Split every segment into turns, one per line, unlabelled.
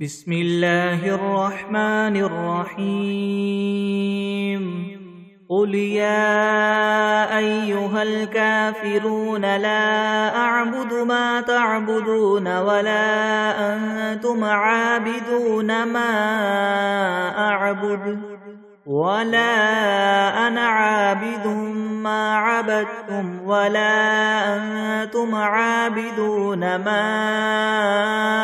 بسم الله الرحمن الرحيم قل يا أيها الكافرون لا أعبد ما تعبدون ولا أنتم عابدون ما أعبد ولا أنا عابد ما عبدتم ولا أنتم عابدون ما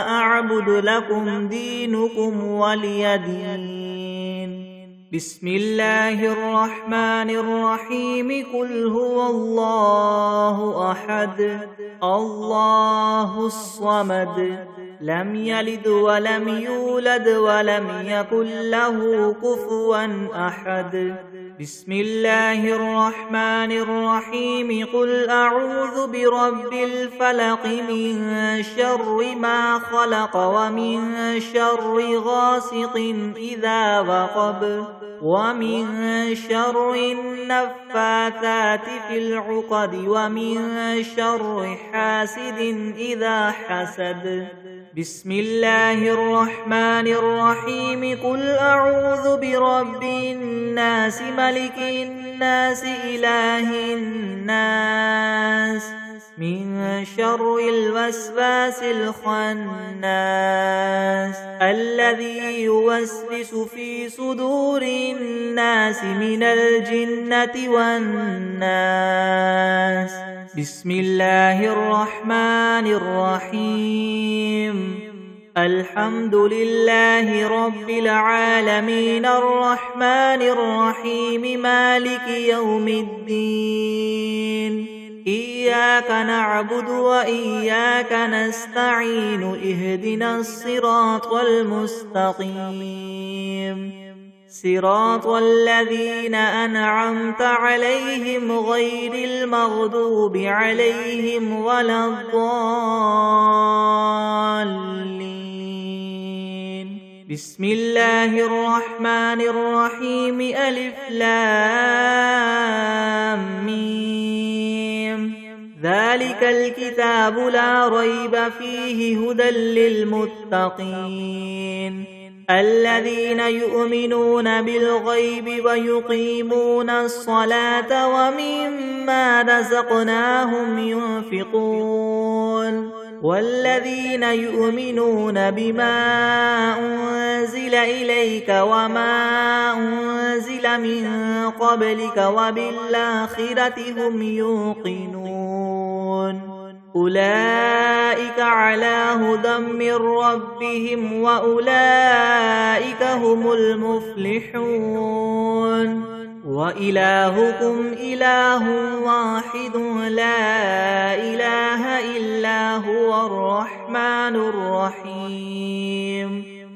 أعبد لكم دينكم ولي دين. بسم الله الرحمن الرحيم قل هو الله أحد الله الصمد لم يلد ولم يولد ولم يكن له كفوا أحد. بسم الله الرحمن الرحيم قل أعوذ برب الفلق من شر ما خلق ومن شر غاسق إذا وقب ومن شر النفاثات في العقد ومن شر حاسد إذا حسد. بسم الله الرحمن الرحيم قل أعوذ برب الناس ملك الناس إله الناس من شر الوسواس الخناس الذي يوسوس في صدور الناس من الجنة والناس. بسم الله الرحمن الرحيم الحمد لله رب العالمين الرحمن الرحيم مالك يوم الدين إياك نعبد وإياك نستعين اهدنا الصراط المستقيم صراط الذين أنعمت عليهم غير المغضوب عليهم ولا الضالين. بسم الله الرحمن الرحيم ألف لام ميم ذلك الكتاب لا ريب فيه هدى للمتقين الذين يؤمنون بالغيب ويقيمون الصلاة ومما رزقناهم ينفقون والذين يؤمنون بما أنزل إليك وما أنزل من قبلك وبالآخرة هم يوقنون أولئك على هدى من ربهم وأولئك هم المفلحون. وإلهكم إله واحد لا إله إلا هو الرحمن الرحيم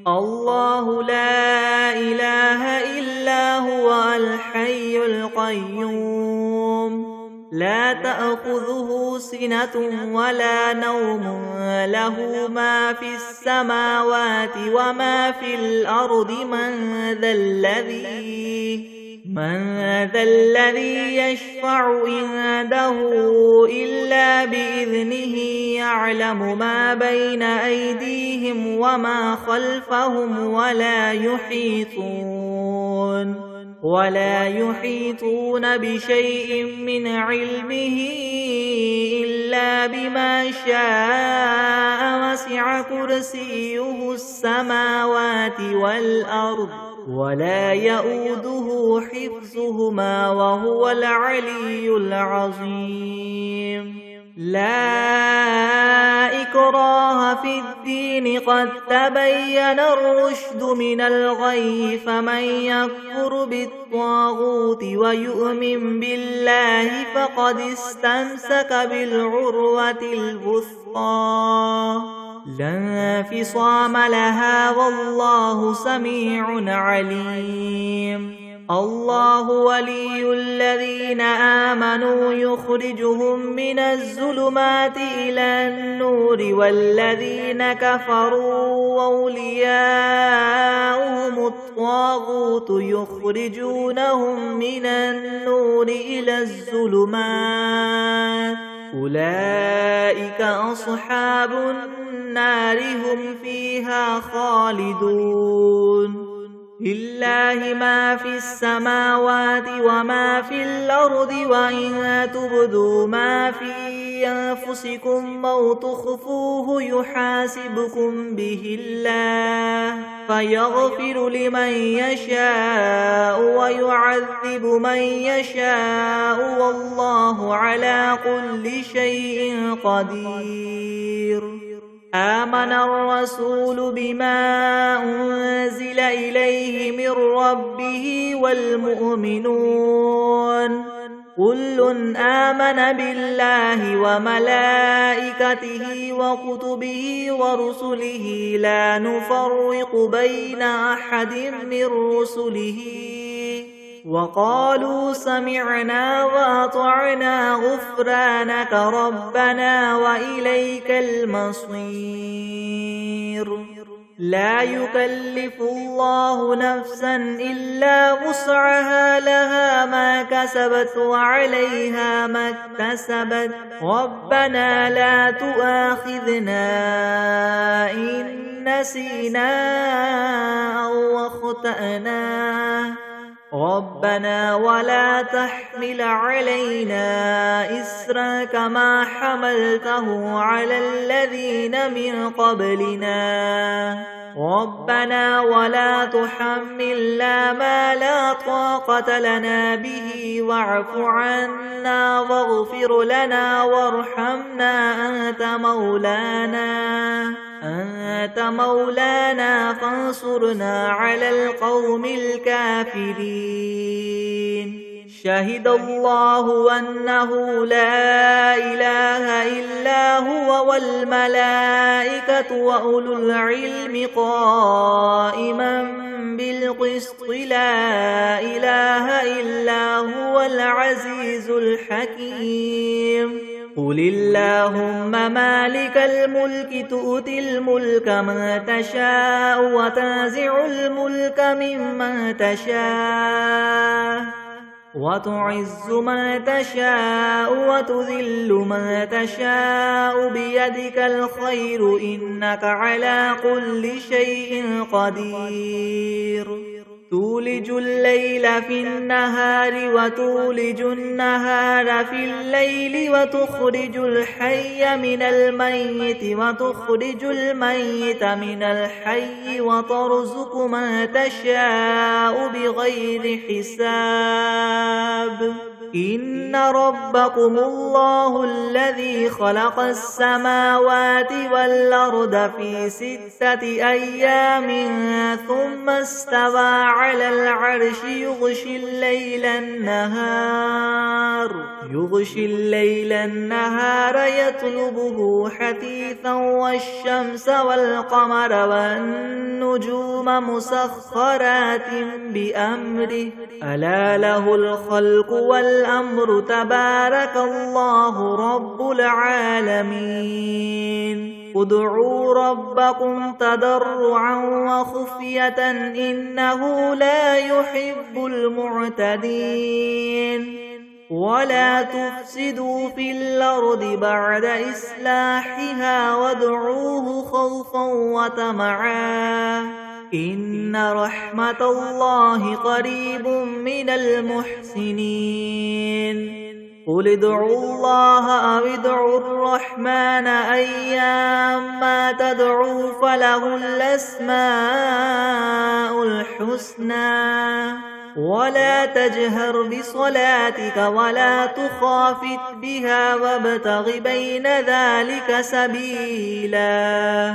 الله لا إله إلا هو الحي القيوم لا تأخذه سنة ولا نوم له ما في السماوات وما في الأرض من ذا الذي يشفع عنده إلا بإذنه يعلم ما بين أيديهم وما خلفهم ولا يحيطون بشيء من علمه إلا بما شاء وسع كرسيه السماوات والأرض ولا يؤوده حفظهما وهو العلي العظيم. لا إكراه في الدين قد تبين الرشد من الغي فمن يكفر بالطاغوت ويؤمن بالله فقد استمسك بالعروة الوثقى لا انفصام لها والله سميع عليم. الله ولي الذين آمنوا يخرجهم من الظلمات إلى النور والذين كفروا أولياؤهم الطاغوت يخرجونهم من النور إلى الظلمات أولئك أصحاب النار هم فيها خالدون لله ما في السماوات وما في الأرض وإن تبدوا ما في أنفسكم أو تخفوه يحاسبكم به الله فيغفر لمن يشاء ويعذب من يشاء والله على كل شيء قدير آمن الرسول بما أنزل إليه من ربه والمؤمنون كل آمن بالله وملائكته وكتبه ورسله لا نفرق بين أحد من رسله وقالوا سمعنا وأطعنا غفرانك ربنا وإليك المصير لا يكلف الله نفسا إلا وسعها لها ما كسبت وعليها ما اكتسبت ربنا لا تؤاخذنا إن نسينا أو أخطأنا ربنا ولا تحمل علينا إسرا كما حملته على الذين من قبلنا ربنا ولا تحملنا ما لا طاقة لنا به واعف عنا واغفر لنا وارحمنا أنت مولانا فانصرنا على القوم الكافرين شهد الله أنه لا إله إلا هو والملائكة وأولو العلم قائما بالقسط لا إله إلا هو العزيز الحكيم قل اللهم مالك الملك تؤتي الملك من تشاء وتنزع الملك ممن تشاء وتعز من تشاء وتذل من تشاء بيدك الخير إنك على كل شيء قدير تولج الليل في النهار وتولج النهار في الليل وتخرج الحي من الميت وتخرج الميت من الحي وترزق من تشاء بغير حساب إن ربكم الله الذي خلق السماوات والأرض في 6 أيام ثم استوى على العرش يغشي الليل النهار يطلبه حثيثا والشمس والقمر والنجوم مسخرات بأمره ألا له الخلق والأمر تبارك الله رب العالمين ادعوا ربكم تضرعا وخفية إنه لا يحب المعتدين ولا تفسدوا في الأرض بعد إصلاحها وادعوه خوفا وطمعا إن رحمة الله قريب من المحسنين قل ادعوا الله أو ادعوا الرحمن أيما تدعوا فله الأسماء الحسنى ولا تجهر بصلاتك ولا تخافت بها وابتغ بين ذلك سبيلا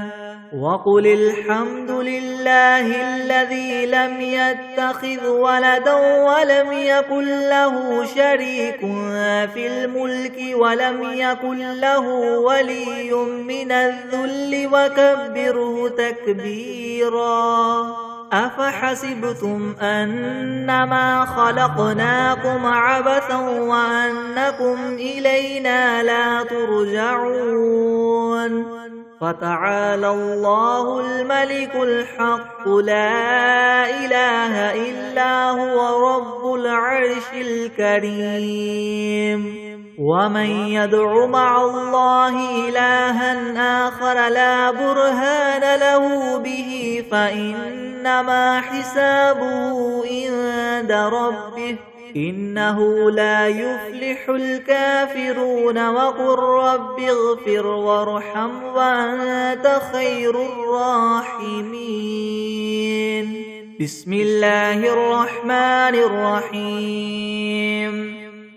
وقل الحمد لله الذي لم يتخذ ولدا ولم يكن له شريك في الملك ولم يكن له ولي من الذل وكبره تكبيرا أفحسبتم أنما خلقناكم عبثا وأنكم إلينا لا ترجعون فتعالى الله الملك الحق لا إله إلا هو رب العرش الكريم ومن يدع مع الله إلها آخر لا برهان له به فإنما حسابه عند ربه إنه لا يفلح الكافرون وقل رب اغفر وارحم وأنت خير الراحمين بسم الله الرحمن الرحيم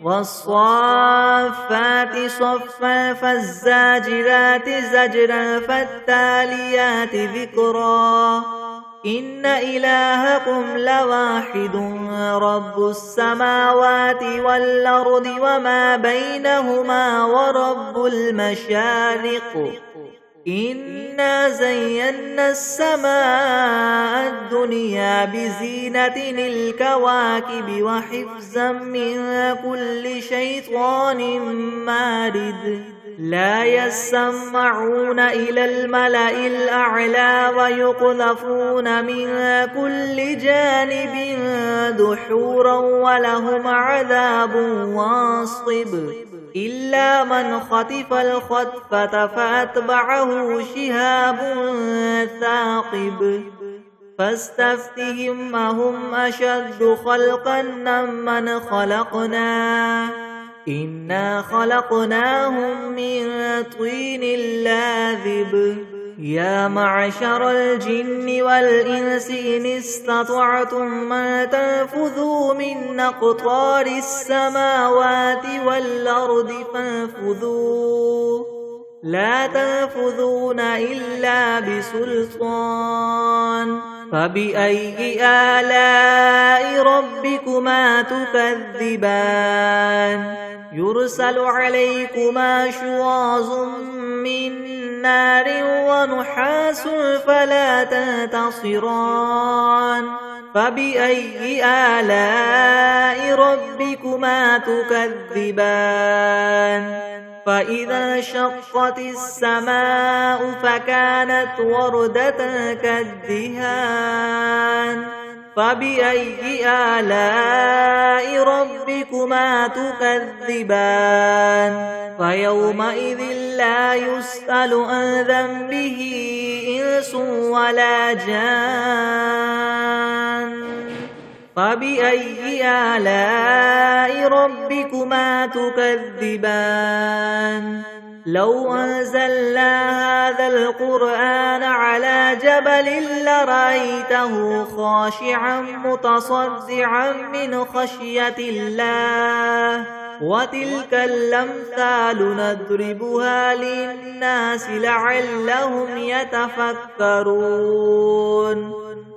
والصافات صفا فالزاجرات زجرا فالتاليات ذكرا إن إلهكم لواحد رب السماوات والأرض وما بينهما ورب المشارق إنا زينا السماء الدنيا بزينة الكواكب وحفظا من كل شيطان مارد لا يسمعون إلى الملأ الأعلى ويقذفون من كل جانب دحورا ولهم عذاب واصب إلا من خطف الخطفة فأتبعه شهاب ثاقب فاستفتهم أهم أشد خلقا ممن خلقنا إنا خلقناهم من طين لاذب يا معشر الجن والإنس إن استطعتم أن تنفذوا من أقطار السماوات والأرض فانفذوا لا تنفذون إلا بسلطان فبأي آلاء ربكما تكذبان يرسل عليكما شواظ من نار ونحاس فلا تنتصران فبأي آلاء ربكما تكذبان فإذا انشقت السماء فكانت وردة كالدهان فبأي آلاء ربكما تكذبان فيومئذ لا يسأل عن ذنبه إنس ولا جان فبأي آلاء ربكما تكذبان لو أنزلنا هذا القرآن على جبل لرأيته خاشعا متصدعا من خشية الله وتلك الأمثال نضربها للناس لعلهم يتفكرون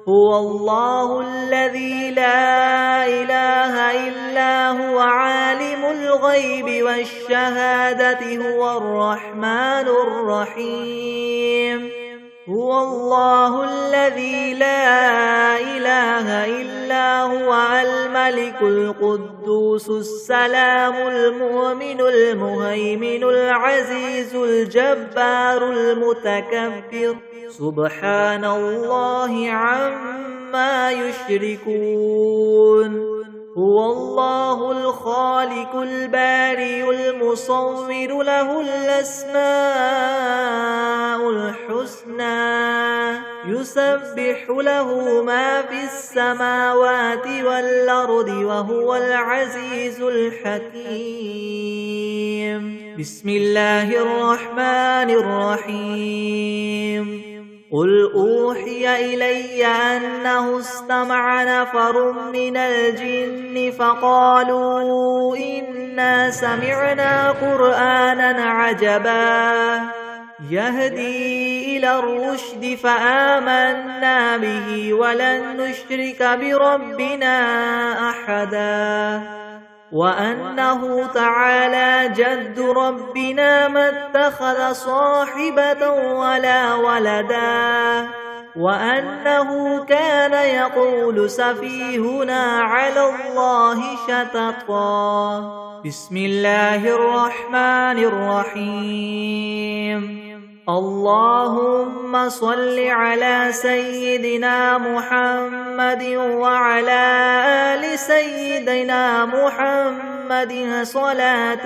هو الله الذي لا إله إلا هو عالم الغيب والشهادة هو الرحمن الرحيم هو الله الذي لا إله إلا هو الملك القدوس السلام المؤمن المهيمن العزيز الجبار المتكبر سبحان الله عما يشركون هو الله الخالق البارئ المصور له الأسماء الحسنى يسبح له ما في السماوات والأرض وهو العزيز الحكيم بسم الله الرحمن الرحيم قل أوحي إلي أنه استمع نفر من الجن فقالوا إنا سمعنا قرآنا عجبا يهدي إلى الرشد فآمنا به ولن نشرك بربنا أحدا وأنه تعالى جد ربنا ما اتخذ صاحبة ولا ولدا وأنه كان يقول سفيهنا على الله شططا بسم الله الرحمن الرحيم اللهم صل على سيدنا محمد وعلى آل سيدنا محمد محمد صلاة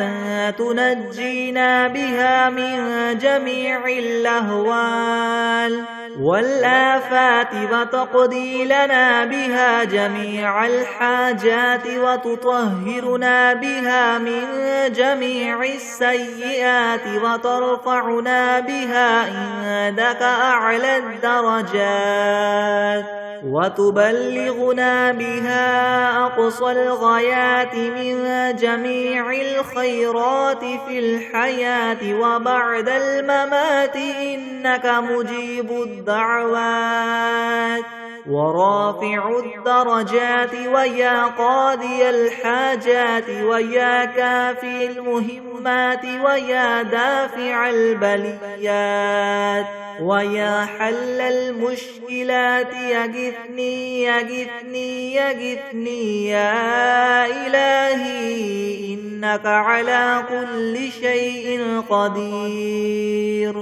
تنجينا بها من جميع الأهوال والآفات وتقضي لنا بها جميع الحاجات وتطهرنا بها من جميع السيئات وترفعنا بها عندك أعلى الدرجات وتبلغنا بها أقصى الغايات من جميع الخيرات في الحياة وبعد الممات إنك مجيب الدعوات ورافع الدرجات ويا قاضي الحاجات ويا كافي المهمات ويا دافع البليات ويا حل المشكلات يغثني يغثني يغثني يا إلهي إنك على كل شيء قدير.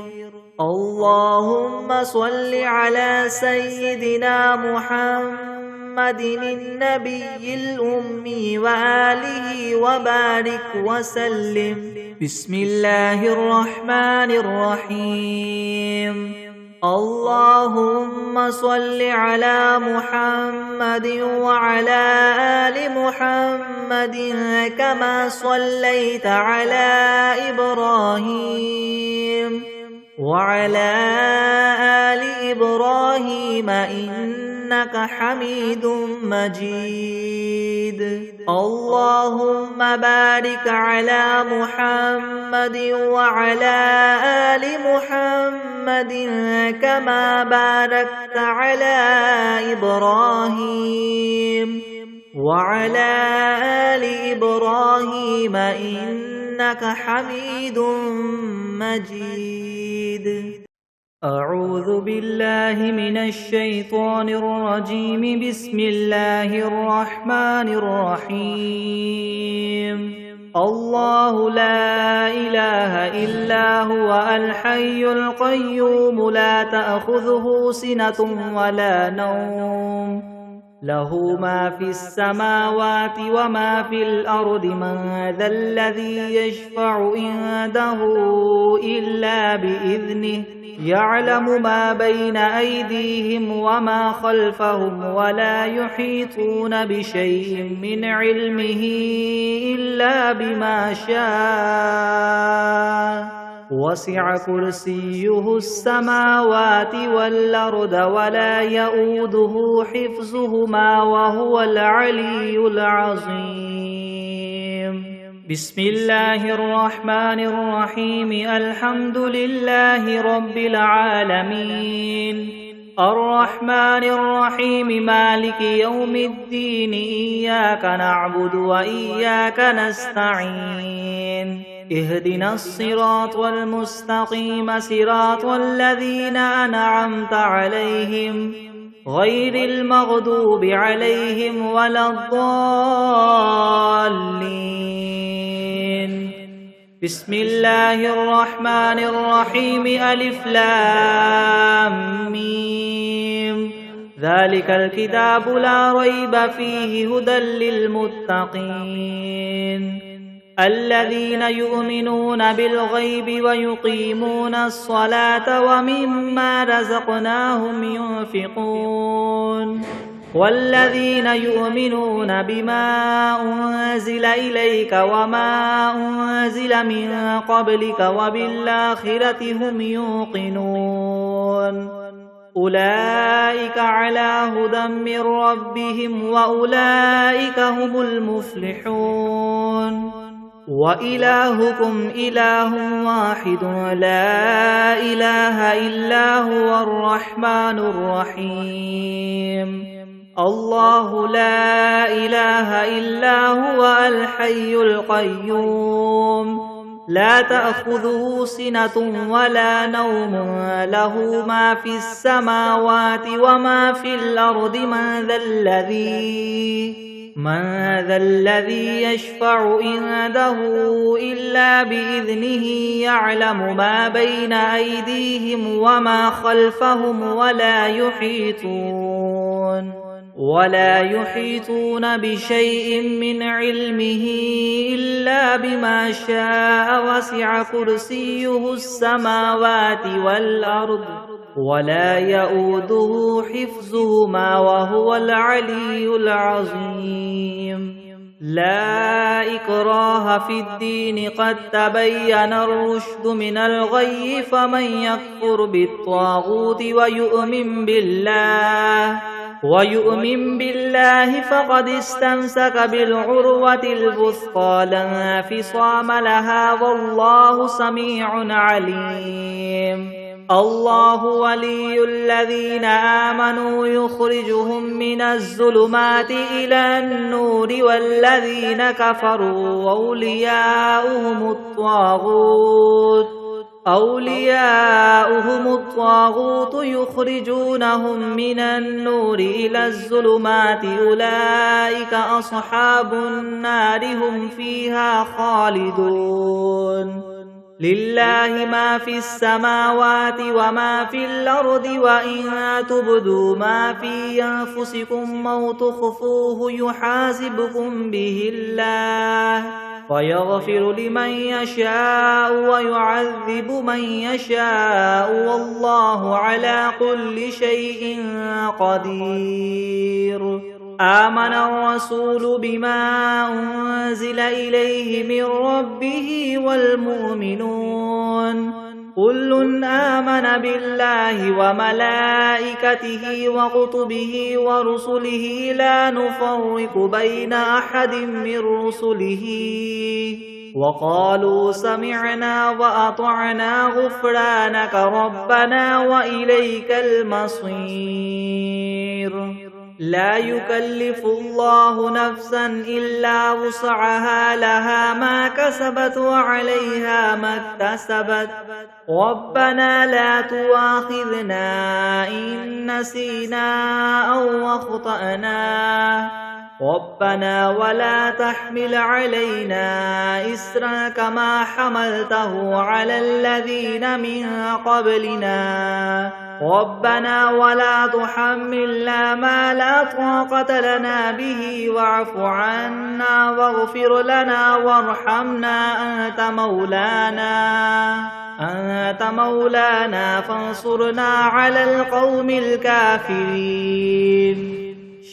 اللهم صل على سيدنا محمد النبي الأمي وآله وبارك وسلم. بسم الله الرحمن الرحيم. اللهم صل على محمد وعلى آل محمد كما صليت على إبراهيم وعلى آل إبراهيم إنك حميد مجيد. اللهم بارك على محمد وعلى آل محمد كما باركت على إبراهيم وعلى آل إبراهيم إنك حميد مجيد. أعوذ بالله من الشيطان الرجيم. بسم الله الرحمن الرحيم. الله لا إله إلا هو الحي القيوم لا تأخذه سنة ولا نوم له ما في السماوات وما في الأرض من ذا الذي يشفع عنده إلا بإذنه يعلم ما بين أيديهم وما خلفهم ولا يحيطون بشيء من علمه إلا بما شاء وسع كرسيه السماوات والأرض ولا يؤوده حفظهما وهو العلي العظيم. بسم الله الرحمن الرحيم. الحمد لله رب العالمين الرحمن الرحيم مالك يوم الدين إياك نعبد وإياك نستعين اهدنا الصراط المستقيم صراط الذين أنعمت عليهم غير المغضوب عليهم ولا الضالين. بسم الله الرحمن الرحيم. ألف لام ميم ذلك الكتاب لا ريب فيه هدى للمتقين الذين يؤمنون بالغيب ويقيمون الصلاة ومما رزقناهم ينفقون والذين يؤمنون بما أنزل إليك وما أنزل من قبلك وبالآخرة هم يوقنون أولئك على هدى من ربهم وأولئك هم المفلحون. وإلهكم إله واحد لا إله إلا هو الرحمن الرحيم. الله لا إله إلا هو الحي القيوم لا تأخذه سنة ولا نوم له ما في السماوات وما في الأرض من ذا الذي يشفع عنده إلا بإذنه يعلم ما بين أيديهم وما خلفهم ولا يحيطون بشيء من علمه إلا بما شاء وسع كرسيه السماوات والأرض ولا يؤوده حفظهما وهو العلي العظيم لا إكراه في الدين قد تبين الرشد من الغي فمن يكفر بالطاغوت ويؤمن بالله فقد استمسك بالعروة الوثقى لا انفصام لها والله سميع عليم الله ولي الذين آمنوا يخرجهم من الظلمات إلى النور والذين كفروا أولياؤهم الطاغوت يخرجونهم من النور إلى الظلمات أولئك أصحاب النار هم فيها خالدون لله ما في السماوات وما في الأرض وإن تبدوا ما في أنفسكم أو تخفوه يحاسبكم به الله فيغفر لمن يشاء ويعذب من يشاء والله على كل شيء قدير آمن الرسول بما أنزل إليه من ربه والمؤمنون كل آمن بالله وملائكته وكتبه ورسله لا نفرق بين أحد من رسله وقالوا سمعنا وأطعنا غفرانك ربنا وإليك المصير لا يكلف الله نفسا إلا وسعها لها ما كسبت وعليها ما اكتسبت ربنا لا تؤاخذنا إن نسينا أو أخطأنا ربنا ولا تحمل علينا إسرا كما حملته على الذين من قبلنا ربنا ولا تحملنا ما لا طاقة لنا به واعف عنا واغفر لنا وارحمنا أنت مولانا فانصرنا على القوم الكافرين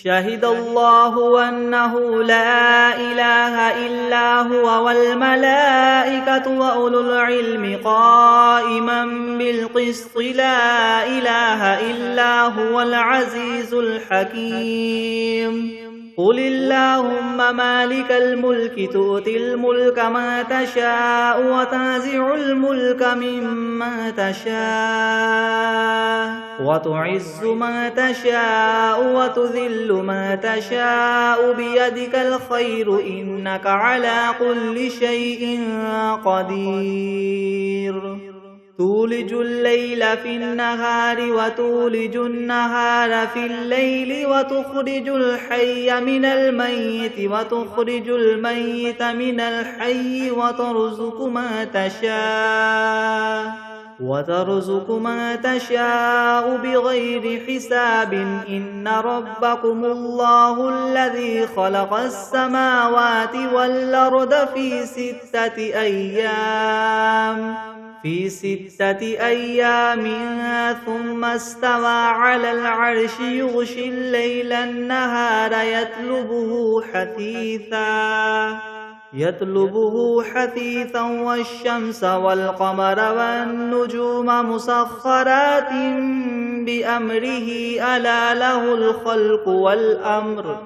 شهد الله أنه لا إله إلا هو والملائكة وأولو العلم قائما بالقسط لا إله إلا هو العزيز الحكيم قل اللهم مالك الملك تؤتي الملك ما تشاء وتنزع الملك ممن تشاء وتعز ما تشاء وتذل ما تشاء بيدك الخير إنك على كل شيء قدير تولج الليل في النهار وتولج النهار في الليل وتخرج الحي من الميت وتخرج الميت من الحي وترزق ما تشاء بغير حساب إن ربكم الله الذي خلق السماوات والأرض في 6 أيام ثم استوى على العرش يغشي الليل النهار يطلبه حثيثا والشمس والقمر والنجوم مسخرات بأمره ألا له الخلق والأمر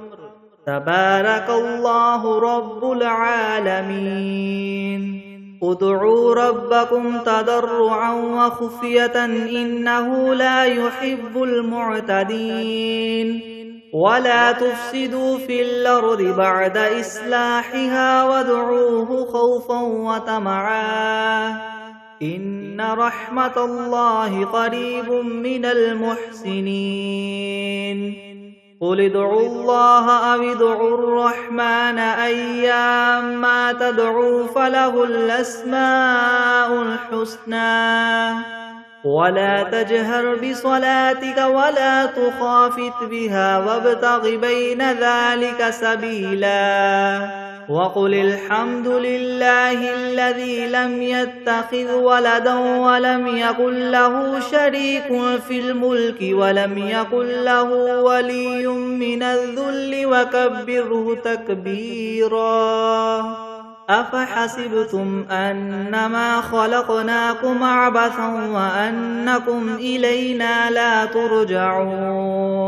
تبارك الله رب العالمين ادعوا ربكم تضرعا وخفية إنه لا يحب المعتدين ولا تفسدوا في الأرض بعد إصلاحها وادعوه خوفا وطمعا إن رحمة الله قريب من المحسنين قل ادعوا الله أو ادعوا الرحمن أيما تدعوا فله الأسماء الحسنى ولا تجهر بصلاتك ولا تخافت بها وابتغ بين ذلك سبيلا وقل الحمد لله الذي لم يتخذ ولدا ولم يكن له شريك في الملك ولم يكن له ولي من الذل وكبره تكبيرا أفحسبتم أنما خلقناكم عبثا وأنكم إلينا لا ترجعون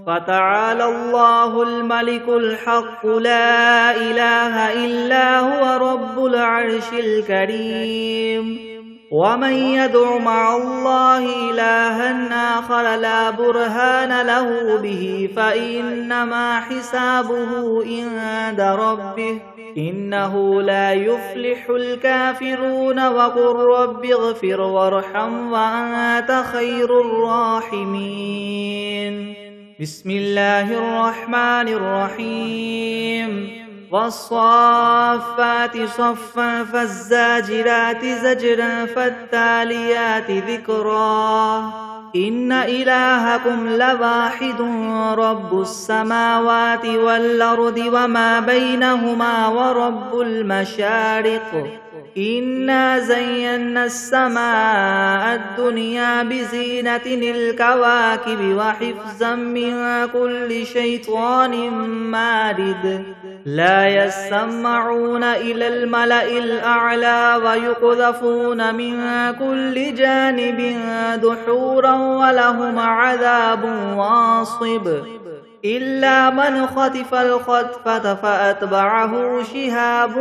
فتعالى الله الملك الحق لا إله إلا هو رب العرش الكريم ومن يدع مع الله إلها آخر لا برهان له به فإنما حسابه عند ربه إنه لا يفلح الكافرون وقل رب اغفر وارحم وأنت خير الراحمين بسم الله الرحمن الرحيم والصافات صفا فالزاجرات زجرا فالتاليات ذكرا إن إلهكم لواحد رب السماوات والأرض وما بينهما ورب المشارق إنا زينا السماء الدنيا بزينة الكواكب وحفظا من كل شيطان مارد لا يسمعون إلى الملأ الأعلى ويقذفون من كل جانب دحورا ولهم عذاب واصب إلا من خطف الخطفة فأتبعه شهاب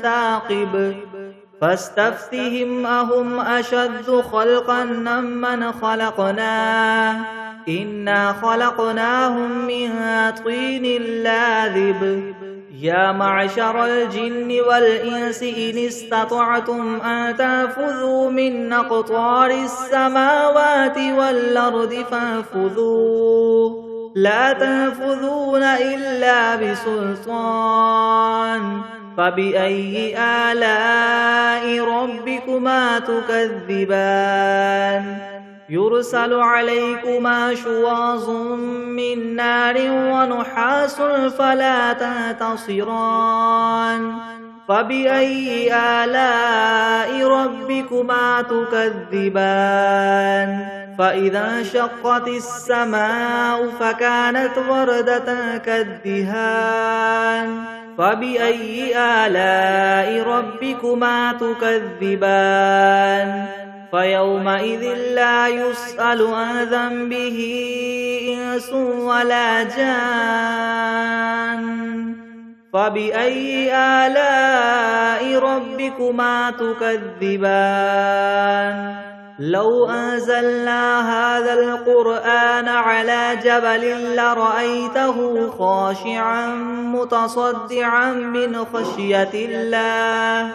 ثاقب فاستفتهم أهم أشد خلقا ممن خلقنا إنا خلقناهم من طين لاذب يا معشر الجن والإنس إن استطعتم أن تنفذوا من أقطار السماوات والأرض فانفذوا لا تنفذون إلا بسلطان فبأي آلاء ربكما تكذبان يرسل عليكما شواظ من نار ونحاس فلا تنتصران فبأي آلاء ربكما تكذبان فإذا انشقت السماء فكانت وردة كالدهان فبأي آلاء ربكما تكذبان فيومئذ لا يسأل عن ذنبه إنس ولا جان فبأي آلاء ربكما تكذبان لو أنزلنا هذا القرآن على جبل لرأيته خاشعا متصدعا من خشية الله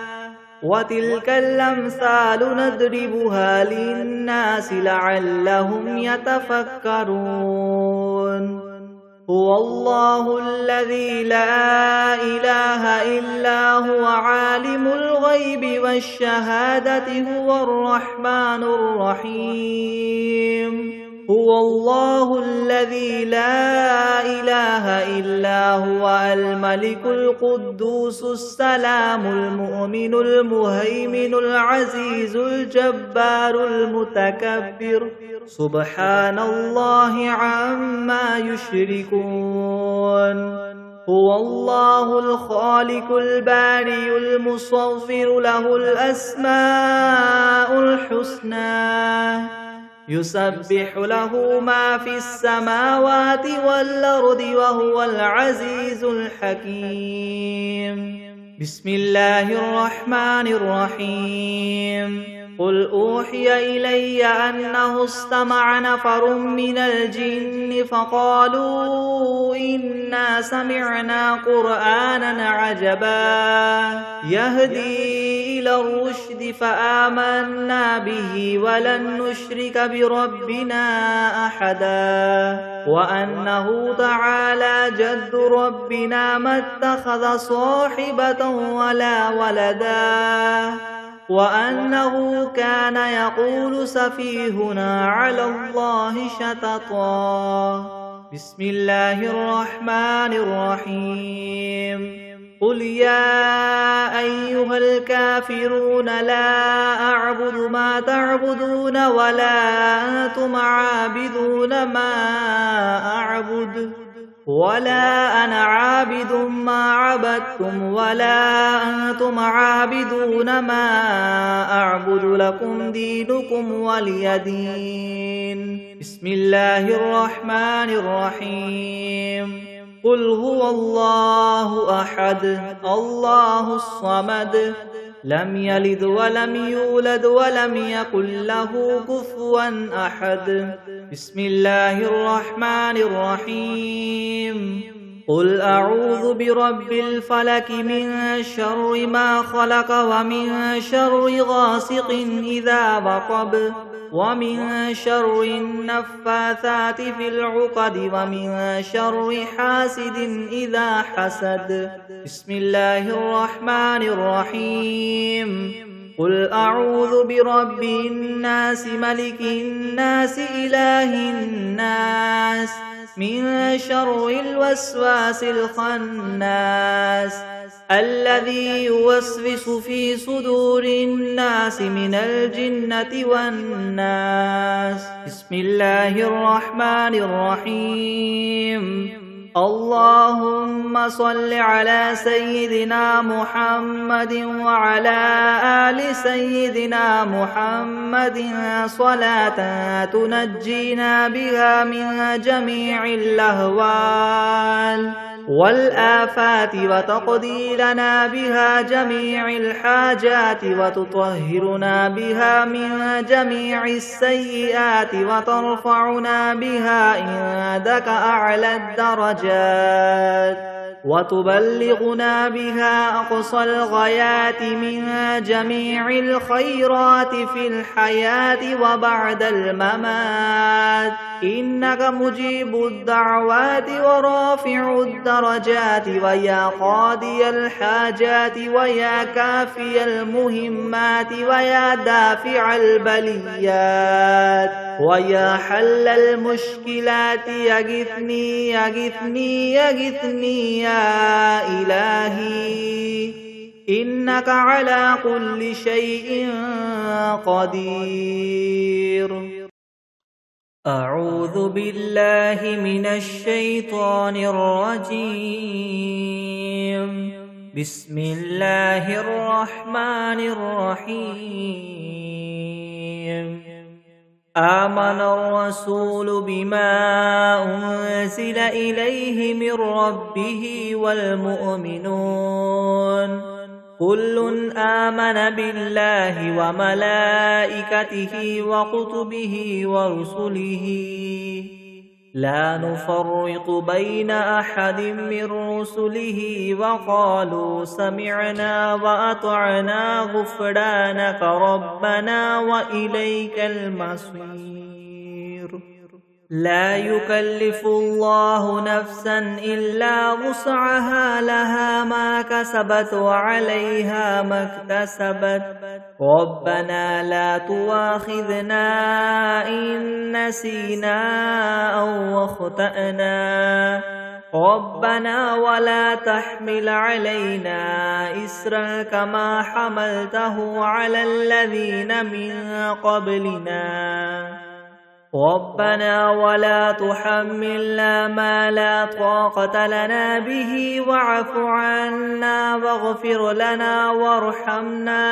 وتلك الأمثال نضربها للناس لعلهم يتفكرون هو الله الذي لا إله إلا هو عالم الغيب والشهادة هو الرحمن الرحيم هو الله الذي لا إله إلا هو الملك القدوس السلام المؤمن المهيمن العزيز الجبار المتكبر سبحان الله عما يشركون هو الله الخالق البارئ المصور له الأسماء الحسنى يسبح له ما في السماوات والأرض وهو العزيز الحكيم بسم الله الرحمن الرحيم قل أوحي إلي أنه استمع نفر من الجن فقالوا إنا سمعنا قرآنا عجبا يهدي إلى الرشد فآمنا به ولن نشرك بربنا أحدا وأنه تعالى جد ربنا ما اتخذ صاحبة ولا ولدا وأنه كان يقول سفيهنا على الله شططا. بسم الله الرحمن الرحيم. قل يا أيها الكافرون لا أعبد ما تعبدون ولا أنتم عابدون ما أعبد ولا أنا عابد ما عبدتم ولا أنتم عابدون ما أعبد لكم دينكم ولي دين. بسم الله الرحمن الرحيم. قل هو الله أحد الله الصمد لم يلد ولم يولد ولم يكن له كفوا أحد. بسم الله الرحمن الرحيم. قل أعوذ برب الفلك من شر ما خلق ومن شر غاسق إذا وقب ومن شر النفاثات في العقد ومن شر حاسد إذا حسد. بسم الله الرحمن الرحيم. قل أعوذ برب الناس ملك الناس إله الناس من شر الوسواس الخناس الذي يوسوس في صدور الناس من الجنة والناس. بسم الله الرحمن الرحيم. اللهم صل على سيدنا محمد وعلى آل سيدنا محمد صلاة تنجينا بها من جميع الأهوال والآفات وتقضي لنا بها جميع الحاجات وتطهرنا بها من جميع السيئات وترفعنا بها عندك أعلى الدرجات وتبلغنا بها أقصى الغايات من جميع الخيرات في الحياة وبعد الممات. إنك مجيب الدعوات ورافع الدرجات ويا قاضي الحاجات ويا كافي المهمات ويا دافع البليات ويا حل المشكلات. يغثني يغثني يغثني يا إلهي إنك على كل شيء قدير. أعوذ بالله من الشيطان الرجيم. بسم الله الرحمن الرحيم. آمن الرسول بما أنزل إليه من ربه والمؤمنون كل آمن بالله وملائكته وكتبه ورسله لا نفرق بين أحد من رسله وقالوا سمعنا وأطعنا غفرانك ربنا وإليك المصير. لا يكلف الله نفسا إلا وسعها لها ما كسبت وعليها ما اكتسبت. ربنا لا تؤاخذنا إن نسينا أو أخطأنا. ربنا ولا تحمل علينا إسرا كما حملته على الذين من قبلنا. ربنا ولا تحملنا ما لا طاقة لنا به واعف عنا واغفر لنا وارحمنا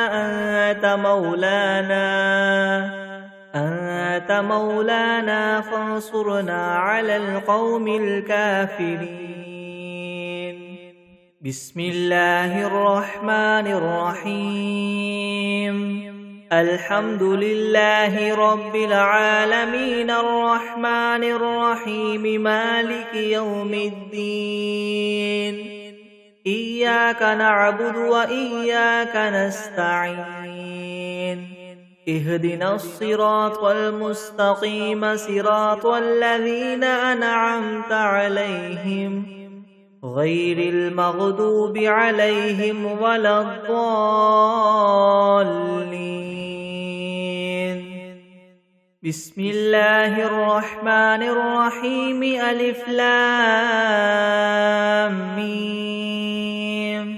أنت مولانا فانصرنا على القوم الكافرين. بسم الله الرحمن الرحيم. الحمد لله رب العالمين الرحمن الرحيم مالك يوم الدين. إياك نعبد وإياك نستعين. اهدنا الصراط المستقيم صراط الذين أنعمت عليهم غير المغضوب عليهم ولا الضالين. بسم الله الرحمن الرحيم. ألف لام ميم.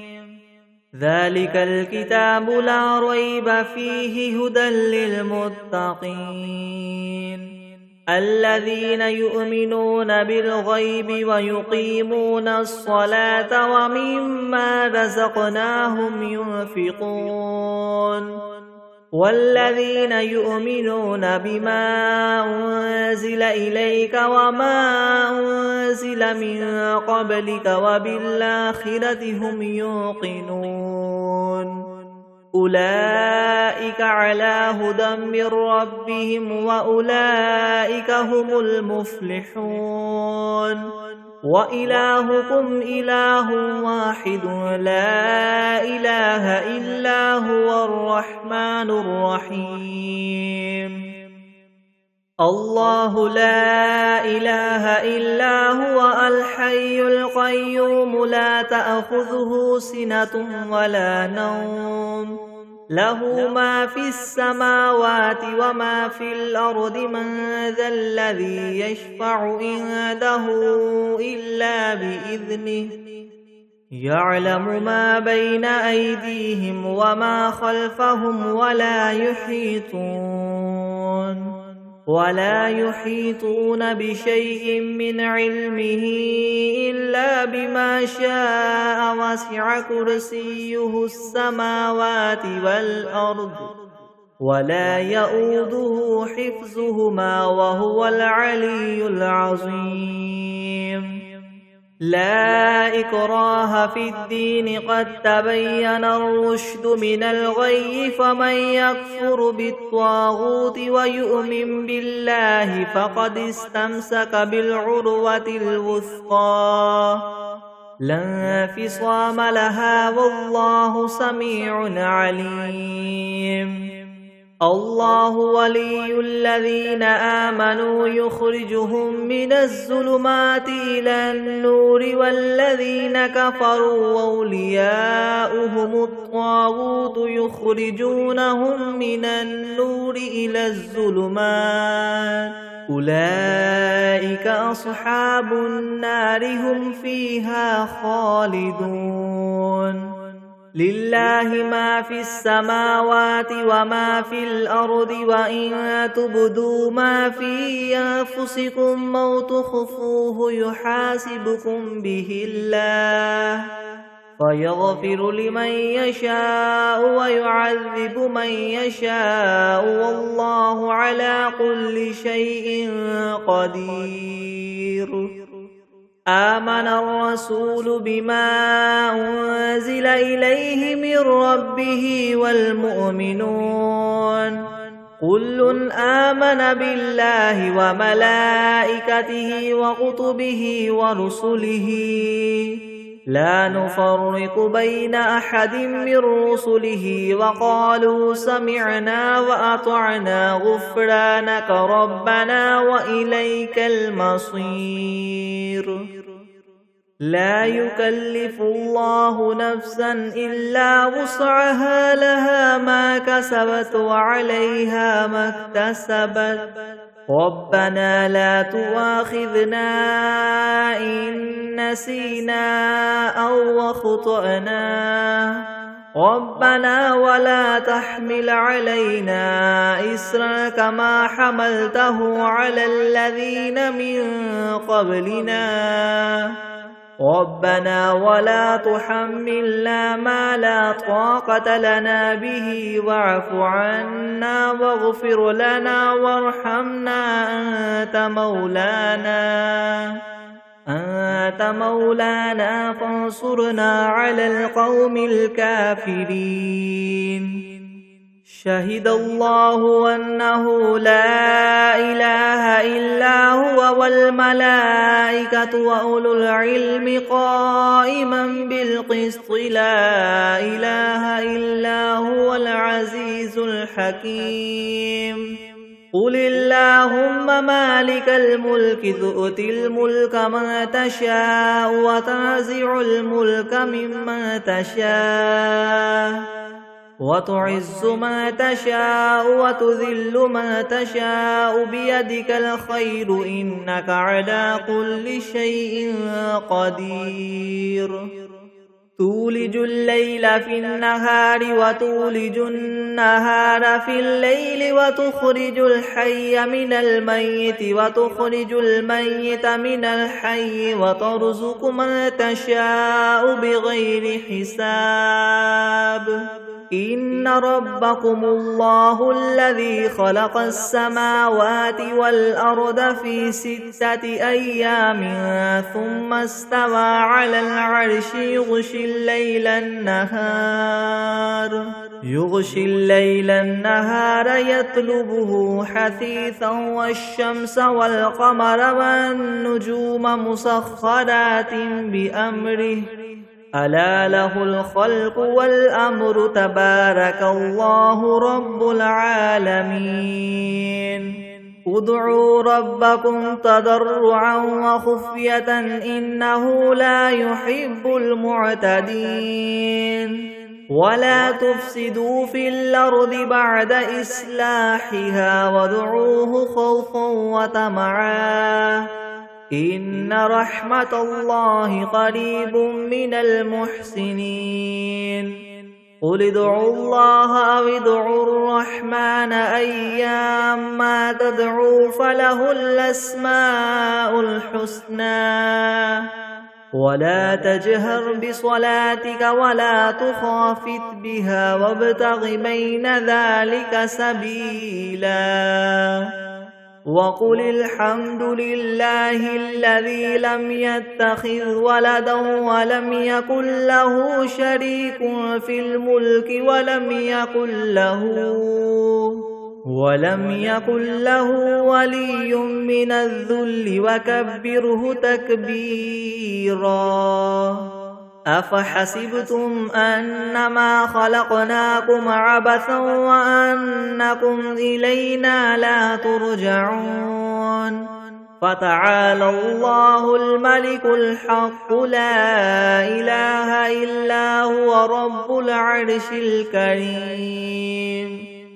ذلك الكتاب لا ريب فيه هدى للمتقين الذين يؤمنون بالغيب ويقيمون الصلاة ومما رزقناهم ينفقون والذين يؤمنون بما أنزل إليك وما أنزل من قبلك وبالآخرة هم يوقنون أولئك على هدى من ربهم وأولئك هم المفلحون وإلهكم إله واحد لا إله إلا هو الرحمن الرحيم. الله لا إله إلا هو الحي القيوم لا تأخذه سنة ولا نوم له ما في السماوات وما في الأرض من ذا الذي يشفع عنده إلا بإذنه يعلم ما بين أيديهم وما خلفهم ولا يحيطون بشيء من علمه إلا بما شاء وسع كرسيه السماوات والأرض ولا يؤوده حفظهما وهو العلي العظيم. لا إكراه في الدين قد تبين الرشد من الغي فمن يكفر بالطاغوت ويؤمن بالله فقد استمسك بالعروة الوثقى لا انفصام لها والله سميع عليم. الله ولي الذين آمنوا يخرجهم من الظلمات إلى النور والذين كفروا أولياؤهم الطاغوت يخرجونهم من النور إلى الظلمات أولئك أصحاب النار هم فيها خالدون. لله ما في السماوات وما في الأرض وإن تبدوا ما في أنفسكم أو تخفوه يحاسبكم به الله فيغفر لمن يشاء ويعذب من يشاء والله على كل شيء قدير. آمن الرسول بما أنزل إليه من ربه والمؤمنون كل آمن بالله وملائكته وكتبه ورسله لا نفرق بين أحد من رسله وقالوا سمعنا وأطعنا غفرانك ربنا وإليك المصير. لا يكلف الله نفسا إلا وسعها لها ما كسبت وعليها ما اكتسبت ربنا لا تؤاخذنا إن نسينا أو أخطأنا ربنا ولا تحمل علينا إصرا كما حملته على الذين من قبلنا ربنا ولا تحملنا ما لا طاقة لنا به واعف عنا واغفر لنا وارحمنا أنت مولانا فانصرنا على القوم الكافرين. شهد الله أنه لا إله إلا هو والملائكة وأولو العلم قائما بالقسط لا إله إلا هو العزيز الحكيم. قل اللهم مالك الملك تؤتي الملك من تشاء وتنزع الملك ممن تشاء وتعز من تشاء وتذل من تشاء بيدك الخير إنك على كل شيء قدير تولج الليل في النهار وتولج النهار في الليل وتخرج الحي من الميت وتخرج الميت من الحي وترزق من تشاء بغير حساب إن ربكم الله الذي خلق السماوات والأرض في 6 أيام ثم استوى على العرش يغشي الليل النهار يطلبه حثيثا والشمس والقمر والنجوم مسخرات بأمره ألا له الخلق والأمر تبارك الله رب العالمين ادعوا ربكم تضرعا وخفية إنه لا يحب المعتدين ولا تفسدوا في الأرض بعد إصلاحها وادعوه خوفا وطمعا إن رحمة الله قريب من المحسنين قل ادعوا الله أو ادعوا الرحمن أيما تدعوا فله الأسماء الحسنى ولا تجهر بصلاتك ولا تخافت بها وابتغ بين ذلك سبيلا وقل الحمد لله الذي لم يتخذ ولدا ولم يكن له شريك في الملك ولم يكن له ولي من الذل وكبره تكبيرا أفحسبتم أنما خلقناكم عبثا وأنكم إلينا لا ترجعون فتعالى الله الملك الحق لا إله إلا هو رب العرش الكريم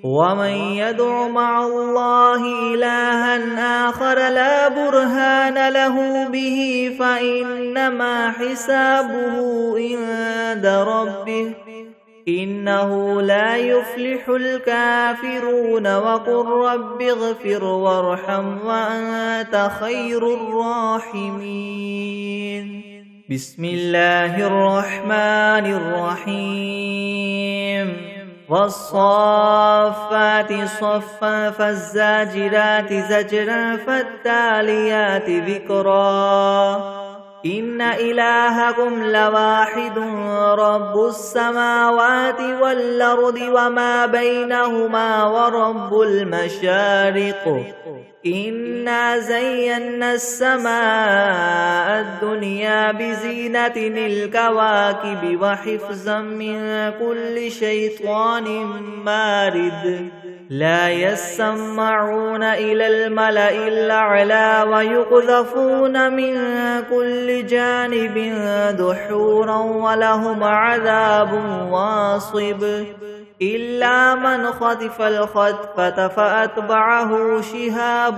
ومن يدع مع الله إلها آخر لا برهان له به فإنما حسابه عند ربه إنه لا يفلح الكافرون وقل رب اغفر وارحم وأنت خير الراحمين بسم الله الرحمن الرحيم والصافات صفا فالزاجرات زجرا فالتاليات ذكرا إن إلهكم لواحد رب السماوات والأرض وما بينهما ورب المشارق إنا زينا السماء الدنيا بزينة الكواكب وحفظا من كل شيطان مارد لا يسمعون إلى الملأ الأعلى ويقذفون من كل جانب دحورا ولهم عذاب واصب إلا من خطف الخطفة فأتبعه شهاب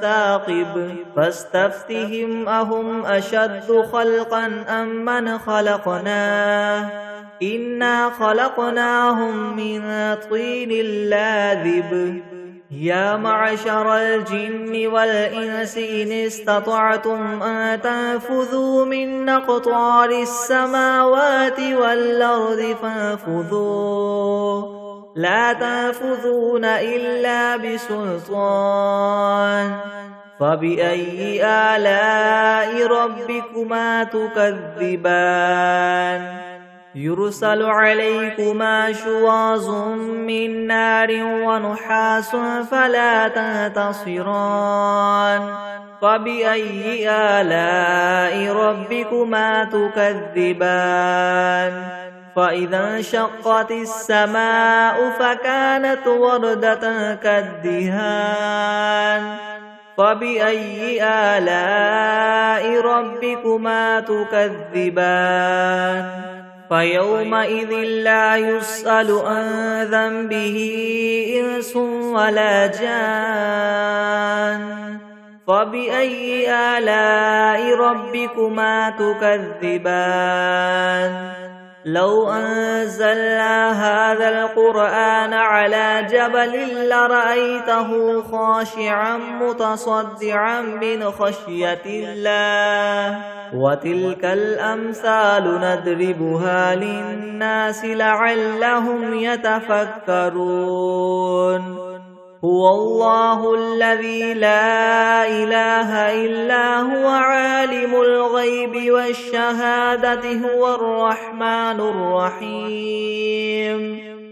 ثاقب فاستفتهم أهم أشد خلقا أم من خلقناه إنا خلقناهم من طين لاذب يا معشر الجن والإنس إن استطعتم أن تنفذوا من أقطار السماوات والأرض فانفذوا لا تنفذون إلا بسلطان فبأي آلاء ربكما تكذبان يرسل عليكما شواظ من نار ونحاس فلا تنتصران فبأي آلاء ربكما تكذبان فإذا انشقت السماء فكانت وردة كالدهان فبأي آلاء ربكما تكذبان فيومئذ لا يسأل عن ذنبه إنس ولا جان فبأي آلاء ربكما تكذبان لو أنزلنا هذا القرآن على جبل لرأيته خاشعا متصدعا من خشية الله وتلك الأمثال نضربها للناس لعلهم يتفكرون هو الله الذي لا إله إلا هو عالم الغيب والشهادة هو الرحمن الرحيم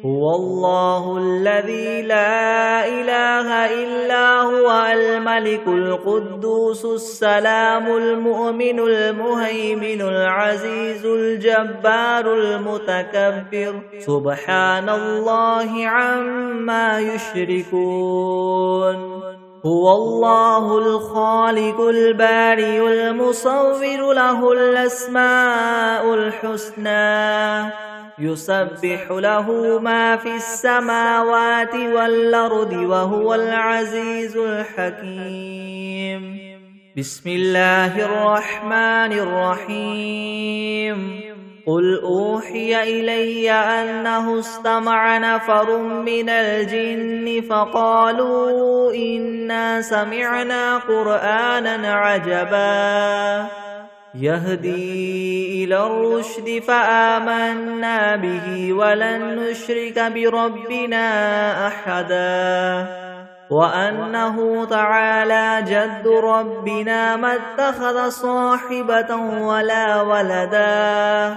هو الله الذي لا إله إلا هو الملك القدوس السلام المؤمن المهيمن العزيز الجبار المتكبر سبحان الله عما يشركون هو الله الخالق البارئ المصور له الأسماء الحسنى يسبح له ما في السماوات والأرض وهو العزيز الحكيم بسم الله الرحمن الرحيم قل أوحي إلي أنه استمع نفر من الجن فقالوا إنا سمعنا قرآنا عجبا يهدي إلى الرشد فآمنا به ولن نشرك بربنا أحدا وأنه تعالى جد ربنا ما اتخذ صاحبة ولا ولدا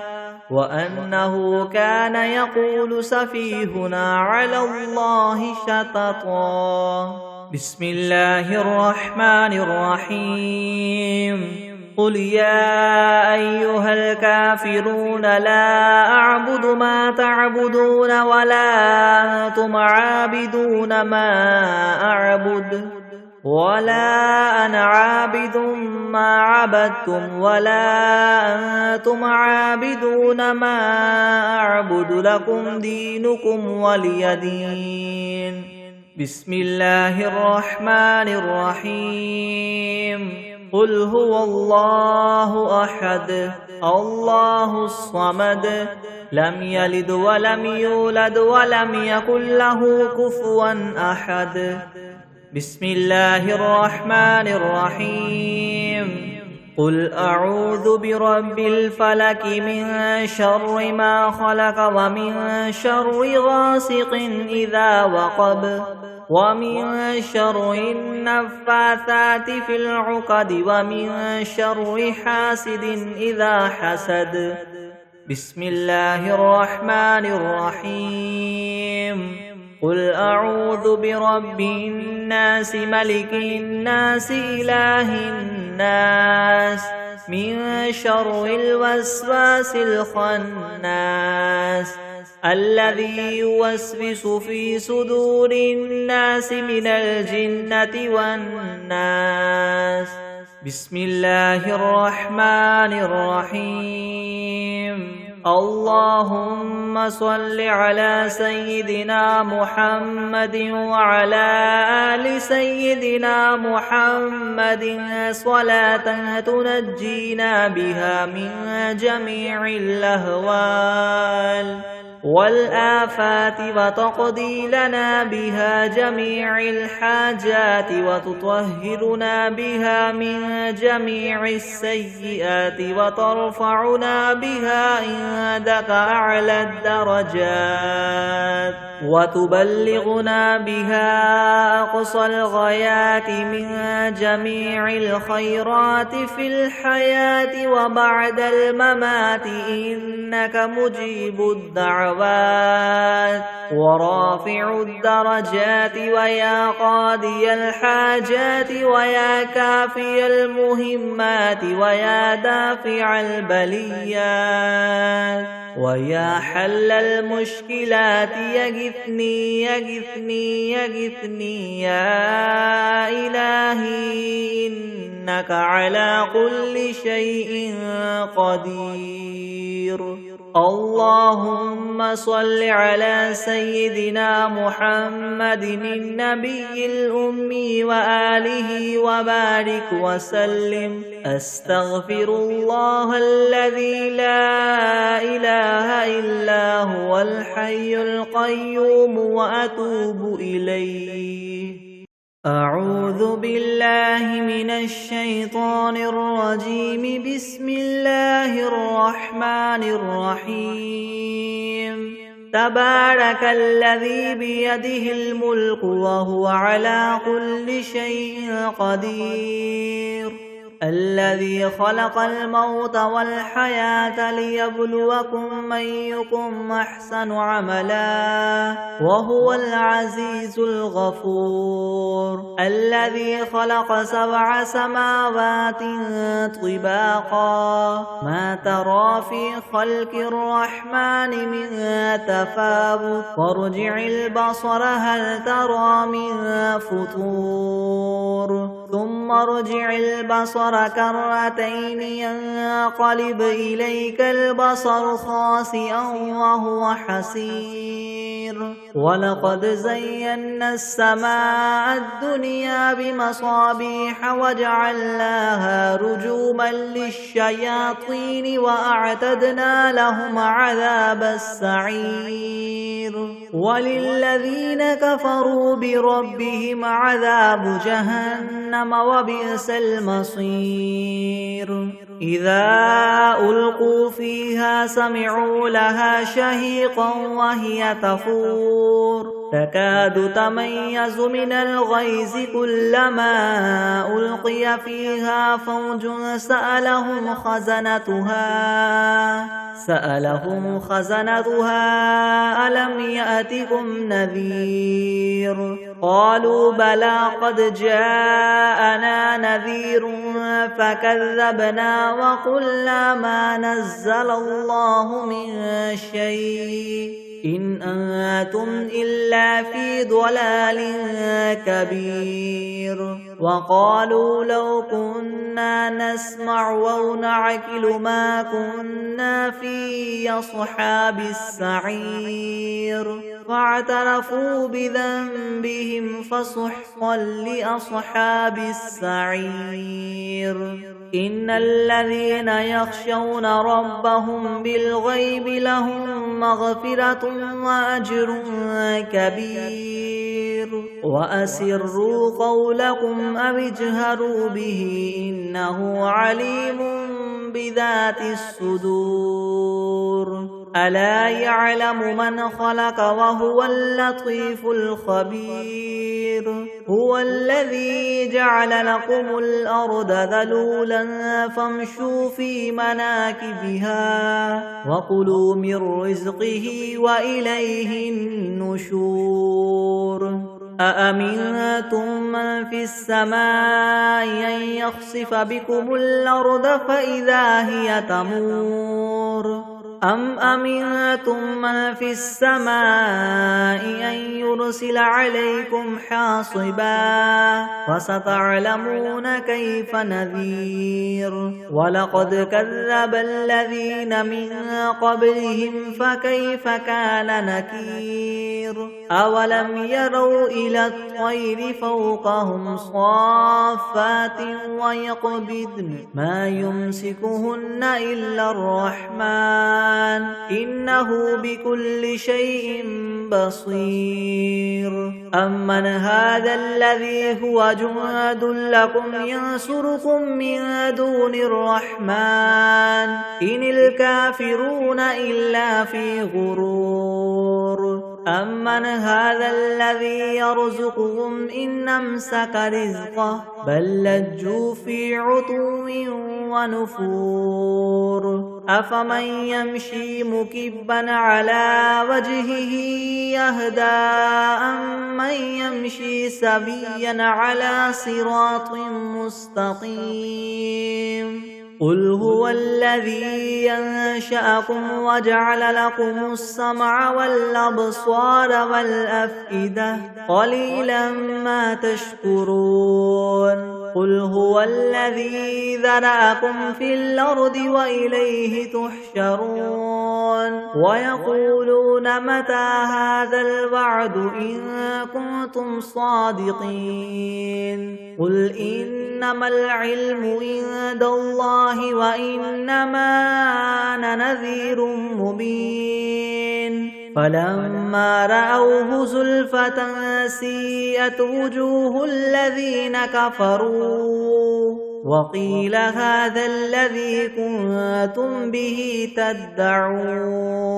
وأنه كان يقول سفيهنا على الله شططا بسم الله الرحمن الرحيم قل يا أيها الكافرون لا أعبد ما تعبدون ولا أنتم عابدون ما أعبد ولا أنا عابد ما عبدتم ولا أنتم عابدون ما أعبد لكم دينكم ولي دين بسم الله الرحمن الرحيم قل هو الله أحد الله الصمد لم يلد ولم يولد ولم يكن له كفوا أحد بسم الله الرحمن الرحيم قل أعوذ برب الفلك من شر ما خلق ومن شر غاسق إذا وقب ومن شر النفاثات في العقد ومن شر حاسد إذا حسد بسم الله الرحمن الرحيم قل أعوذ برب الناس ملك الناس إله الناس من شر الوسواس الخناس الذي يوسوس في صدور الناس من الجنة والناس بسم الله الرحمن الرحيم اللهم صل على سيدنا محمد وعلى آل سيدنا محمد صلاة تنجينا بها من جميع الأهوال والآفات وتقضي لنا بها جميع الحاجات وتطهرنا بها من جميع السيئات وترفعنا بها عندك أعلى الدرجات وتبلغنا بها أقصى الغايات من جميع الخيرات في الحياة وبعد الممات إنك مجيب الدعوات ورافع الدرجات ويا قاضي الحاجات ويا كافي المهمات ويا دافع البليات ويا حل المشكلات يغثني يغثني يغثني يا إلهي إنك على كل شيء قدير. اللهم صل على سيدنا محمد النبي الأمي وآله وبارك وسلم. أستغفر الله الذي لا إله إلا هو الحي القيوم وأتوب إليه. أعوذ بالله من الشيطان الرجيم. بسم الله الرحمن الرحيم. تبارك الذي بيده الملك وهو على كل شيء قدير. الذي خلق الموت والحياة ليبلوكم أيكم أحسن عملا وهو العزيز الغفور. الذي خلق 7 سماوات طباقا ما ترى في خلق الرحمن من تفاوت وارجع البصر هل ترى من فطور ثم ارجع البصر كرتين ينقلب إليك البصر خاسئا وهو حسير. ولقد زينا السماء الدنيا بمصابيح وجعلناها رجوما للشياطين وأعتدنا لهم عذاب السعير. وللذين كفروا بربهم عذاب جهنم وبئس المصير. إذا ألقوا فيها سمعوا لها شهيقا وهي تفور تكاد تميز من الغيظ كلما ألقي فيها فوج سألهم خزنتها ألم يأتكم نذير قالوا بلى قد جاءنا نذير فكذبنا وقلنا ما نزل الله من شيء إن أنتم إلا في ضلال كبير. وقالوا لو كنا نسمع أو نعقل ما كنا في أصحاب السعير فاعترفوا بذنبهم فسحقا لأصحاب السعير. إن الذين يخشون ربهم بالغيب لهم مغفرة وأجر كبير. وأسروا قولكم أو اجهروا به إنه عليم بذات الصدور. ألا يعلم من خلق وهو اللطيف الخبير. هو الذي جعل لكم الأرض ذلولا فامشوا في مناكبها وكلوا من رزقه وإليه النشور. أأمنتم من في السماء أن يخسف بكم الأرض فإذا هي تمور أم أمنتم من في السماء أن يرسل عليكم حاصبا فستعلمون كيف نذير. ولقد كذب الذين من قبلهم فكيف كان نكير. أولم يروا إلى الطير فوقهم صافات ويقبضن ما يمسكهن إلا الرحمن إنه بكل شيء بصير. أمن هذا الذي هو جند لكم ينصركم من دون الرحمن إن الكافرون إلا في غرور. أمن هذا الذي يرزقهم إن أمسك رزقه بل لجوا في عتو ونفور. أفمن يمشي مكبا على وجهه يهدى أمن يمشي سويا على صراط مستقيم. قل هو الذي ينشأكم وجعل لكم السمع والأبصار والأفئدة قليلا ما تشكرون قل هو الذي ذرأكم في الأرض وإليه تحشرون ويقولون متى هذا الوعد إن كنتم صادقين قل إنما العلم عند الله وإنما أنا نذير مبين فلما رأوه زلفة سيئت وجوه الذين كفروا وقيل هذا الذي كنتم به تدعون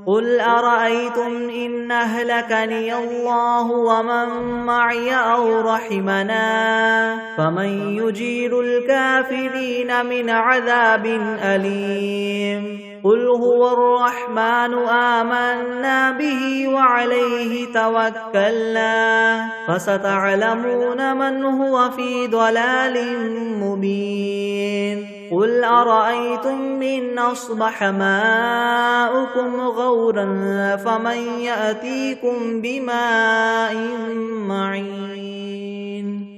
قل أرأيتم إن أهلكني الله ومن معي أو رحمنا فمن يجير الكافرين من عذاب أليم قل هو الرحمن آمنا به وعليه توكلنا فستعلمون من هو في ضلال مبين قل أرأيتم إن أصبح ماؤكم غورا فمن يأتيكم بماء معين